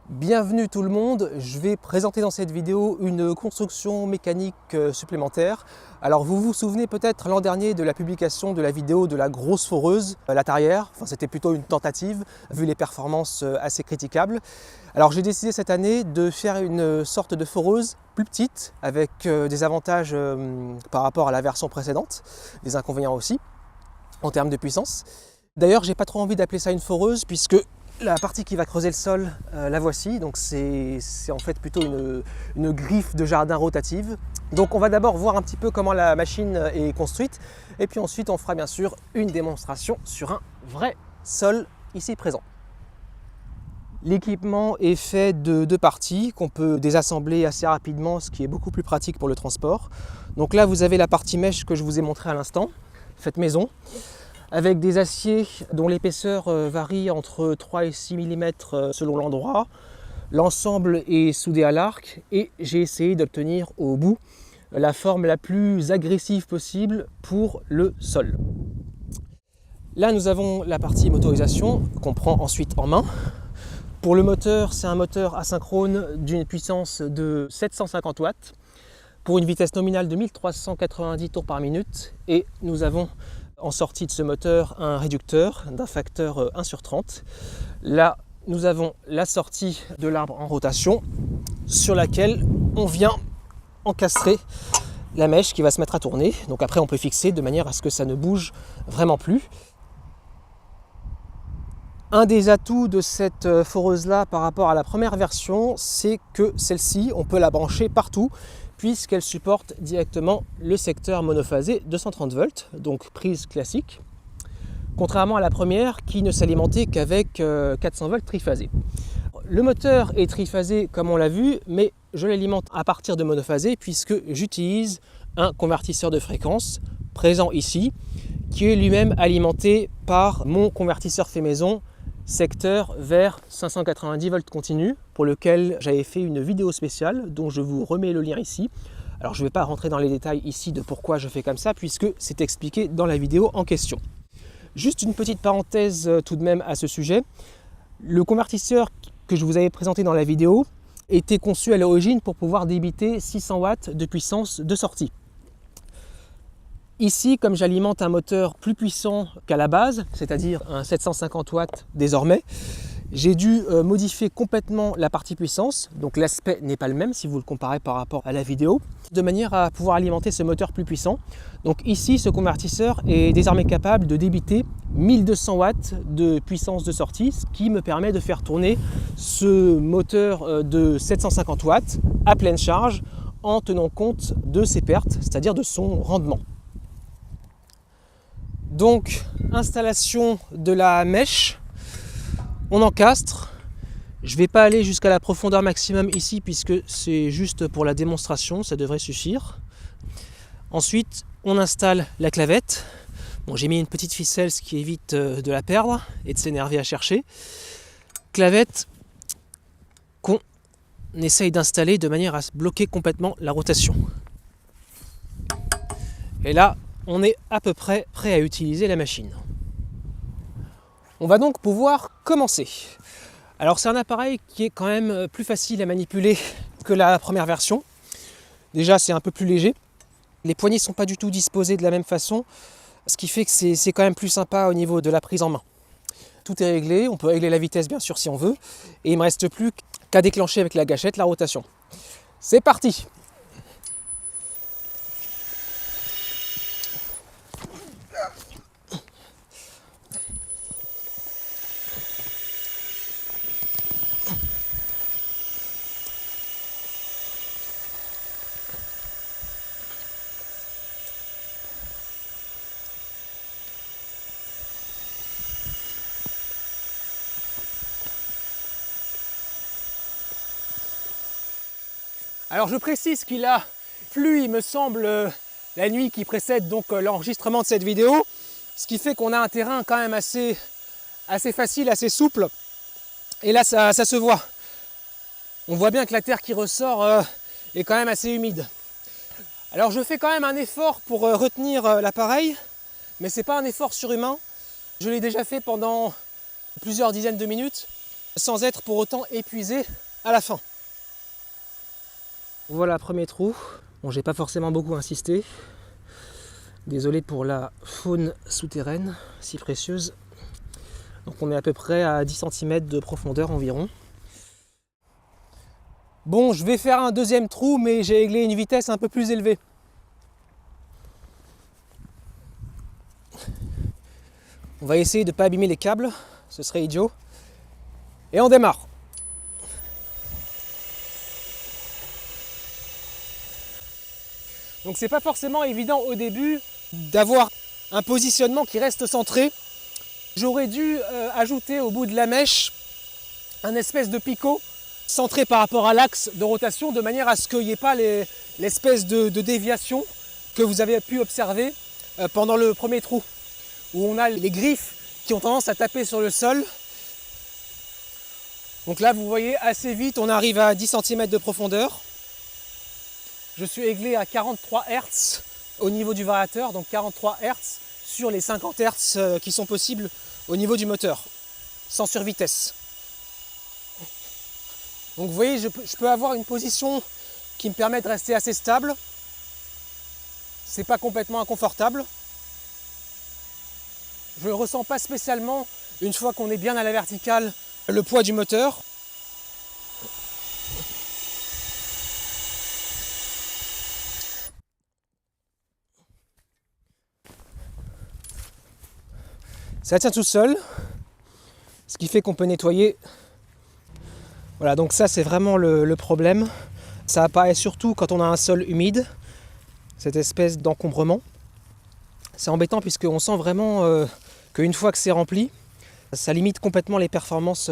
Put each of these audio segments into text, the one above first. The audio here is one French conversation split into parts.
Bienvenue tout le monde, je vais présenter dans cette vidéo une construction mécanique supplémentaire. Alors vous vous souvenez peut-être l'an dernier de la publication de la vidéo de la grosse foreuse, la tarière, enfin c'était plutôt une tentative vu les performances assez critiquables. Alors j'ai décidé cette année de faire une sorte de foreuse plus petite avec des avantages par rapport à la version précédente, des inconvénients aussi en termes de puissance. D'ailleurs j'ai pas trop envie d'appeler ça une foreuse puisque la partie qui va creuser le sol, la voici, donc c'est en fait plutôt une griffe de jardin rotative. Donc on va d'abord voir un petit peu comment la machine est construite et puis ensuite on fera bien sûr une démonstration sur un vrai sol ici présent. L'équipement est fait de deux parties qu'on peut désassembler assez rapidement, ce qui est beaucoup plus pratique pour le transport. Donc là vous avez la partie mèche que je vous ai montrée à l'instant, faite maison, avec des aciers dont l'épaisseur varie entre 3 et 6 mm selon l'endroit. L'ensemble est soudé à l'arc et j'ai essayé d'obtenir au bout la forme la plus agressive possible pour le sol. Là nous avons la partie motorisation qu'on prend ensuite en main. Pour le moteur, c'est un moteur asynchrone d'une puissance de 750 watts pour une vitesse nominale de 1390 tours par minute et nous avons en sortie de ce moteur un réducteur d'un facteur 1/30. Là, nous avons la sortie de l'arbre en rotation sur laquelle on vient encastrer la mèche qui va se mettre à tourner. Donc après, on peut fixer de manière à ce que ça ne bouge vraiment plus. Un des atouts de cette foreuse-là par rapport à la première version, c'est que celle-ci, on peut la brancher partout puisqu'elle supporte directement le secteur monophasé 230 volts, donc prise classique, contrairement à la première qui ne s'alimentait qu'avec 400 volts triphasé. Le moteur est triphasé comme on l'a vu, mais je l'alimente à partir de monophasé puisque j'utilise un convertisseur de fréquence présent ici, qui est lui-même alimenté par mon convertisseur fait maison secteur vers 590 volts continu, pour lequel j'avais fait une vidéo spéciale dont je vous remets le lien ici. Alors je ne vais pas rentrer dans les détails ici de pourquoi je fais comme ça puisque c'est expliqué dans la vidéo en question. Juste une petite parenthèse tout de même à ce sujet. Le convertisseur que je vous avais présenté dans la vidéo était conçu à l'origine pour pouvoir débiter 600 watts de puissance de sortie. Ici, comme j'alimente un moteur plus puissant qu'à la base, c'est-à-dire un 750 watts désormais, j'ai dû modifier complètement la partie puissance, donc l'aspect n'est pas le même si vous le comparez par rapport à la vidéo, de manière à pouvoir alimenter ce moteur plus puissant. Donc ici, ce convertisseur est désormais capable de débiter 1200 watts de puissance de sortie, ce qui me permet de faire tourner ce moteur de 750 watts à pleine charge en tenant compte de ses pertes, c'est-à-dire de son rendement. Donc, installation de la mèche, on encastre. Je ne vais pas aller jusqu'à la profondeur maximum ici puisque c'est juste pour la démonstration, ça devrait suffire. Ensuite, on installe la clavette. Bon, j'ai mis une petite ficelle, ce qui évite de la perdre et de s'énerver à chercher. Clavette qu'on essaye d'installer de manière à bloquer complètement la rotation. Et là, on est à peu près prêt à utiliser la machine. On va donc pouvoir commencer. Alors c'est un appareil qui est quand même plus facile à manipuler que la première version. Déjà c'est un peu plus léger. Les poignées ne sont pas du tout disposées de la même façon, ce qui fait que c'est quand même plus sympa au niveau de la prise en main. Tout est réglé, on peut régler la vitesse bien sûr si on veut, et il ne me reste plus qu'à déclencher avec la gâchette la rotation. C'est parti! Alors je précise qu'il a plu, il me semble, la nuit qui précède donc l'enregistrement de cette vidéo, ce qui fait qu'on a un terrain quand même assez facile, assez souple, et là ça se voit. On voit bien que la terre qui ressort est quand même assez humide. Alors je fais quand même un effort pour retenir l'appareil, mais ce n'est pas un effort surhumain. Je l'ai déjà fait pendant plusieurs dizaines de minutes sans être pour autant épuisé à la fin. Voilà, premier trou. Bon, j'ai pas forcément beaucoup insisté. Désolé pour la faune souterraine, si précieuse. Donc on est à peu près à 10 cm de profondeur environ. Bon, je vais faire un deuxième trou, mais j'ai réglé une vitesse un peu plus élevée. On va essayer de ne pas abîmer les câbles, ce serait idiot. Et on démarre. Donc c'est pas forcément évident au début d'avoir un positionnement qui reste centré. J'aurais dû ajouter au bout de la mèche un espèce de picot centré par rapport à l'axe de rotation, de manière à ce qu'il n'y ait pas l'espèce de déviation que vous avez pu observer pendant le premier trou, où on a les griffes qui ont tendance à taper sur le sol. Donc là, vous voyez, assez vite, on arrive à 10 cm de profondeur. Je suis réglé à 43 Hz au niveau du variateur, donc 43 Hz sur les 50 Hz qui sont possibles au niveau du moteur, sans survitesse. Donc vous voyez, je peux avoir une position qui me permet de rester assez stable. C'est pas complètement inconfortable. Je ne ressens pas spécialement, une fois qu'on est bien à la verticale, le poids du moteur. Ça tient tout seul, ce qui fait qu'on peut nettoyer. Voilà, donc ça c'est vraiment le problème. Ça apparaît surtout quand on a un sol humide, cette espèce d'encombrement. C'est embêtant puisqu'on sent vraiment qu'une fois que c'est rempli, ça limite complètement les performances.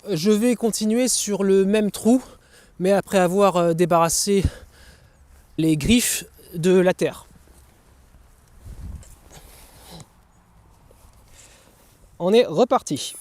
Je vais continuer sur le même trou, mais après avoir débarrassé les griffes de la terre. On est reparti.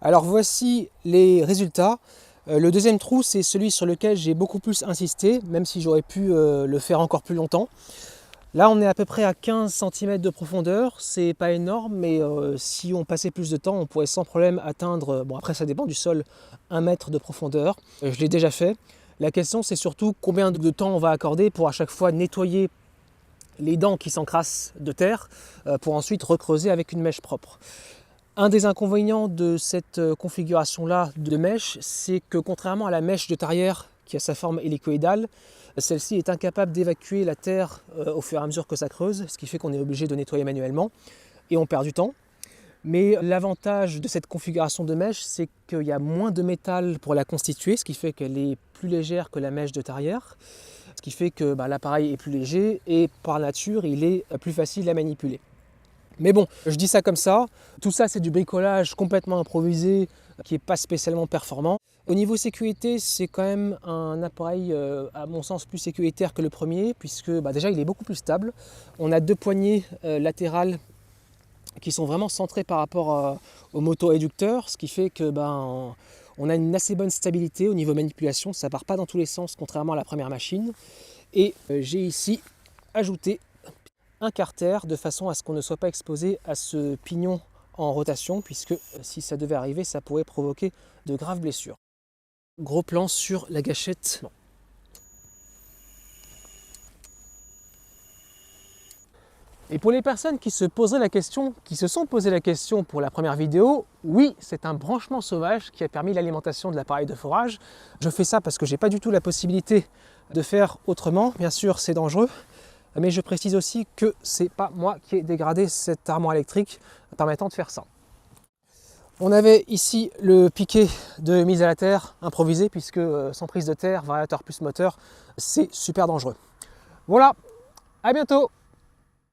Alors voici les résultats. Le deuxième trou, c'est celui sur lequel j'ai beaucoup plus insisté, même si j'aurais pu le faire encore plus longtemps. Là, on est à peu près à 15 cm de profondeur. C'est pas énorme, mais si on passait plus de temps, on pourrait sans problème atteindre, bon après ça dépend du sol, 1 mètre de profondeur. Je l'ai déjà fait. La question, c'est surtout combien de temps on va accorder pour à chaque fois nettoyer les dents qui s'encrassent de terre, pour ensuite recreuser avec une mèche propre. Un des inconvénients de cette configuration-là de mèche, c'est que contrairement à la mèche de tarière qui a sa forme hélicoïdale, celle-ci est incapable d'évacuer la terre au fur et à mesure que ça creuse, ce qui fait qu'on est obligé de nettoyer manuellement et on perd du temps. Mais l'avantage de cette configuration de mèche, c'est qu'il y a moins de métal pour la constituer, ce qui fait qu'elle est plus légère que la mèche de tarière, ce qui fait que l'appareil est plus léger et par nature, il est plus facile à manipuler. Mais bon, je dis ça comme ça, tout ça c'est du bricolage complètement improvisé qui n'est pas spécialement performant. Au niveau sécurité, c'est quand même un appareil à mon sens plus sécuritaire que le premier, puisque déjà il est beaucoup plus stable. On a 2 poignées latérales qui sont vraiment centrées par rapport au moto-éducteur, ce qui fait que on a une assez bonne stabilité au niveau manipulation, ça part pas dans tous les sens contrairement à la première machine. Et j'ai ici ajouté un carter de façon à ce qu'on ne soit pas exposé à ce pignon en rotation, puisque si ça devait arriver, ça pourrait provoquer de graves blessures. Gros plan sur la gâchette. Et pour les personnes qui se poseraient la question, qui se sont posé la question pour la première vidéo, oui, c'est un branchement sauvage qui a permis l'alimentation de l'appareil de forage. Je fais ça parce que j'ai pas du tout la possibilité de faire autrement. Bien sûr, c'est dangereux. Mais je précise aussi que c'est pas moi qui ai dégradé cette armoire électrique permettant de faire ça. On avait ici le piquet de mise à la terre improvisé, puisque sans prise de terre, variateur plus moteur, c'est super dangereux. Voilà, à bientôt!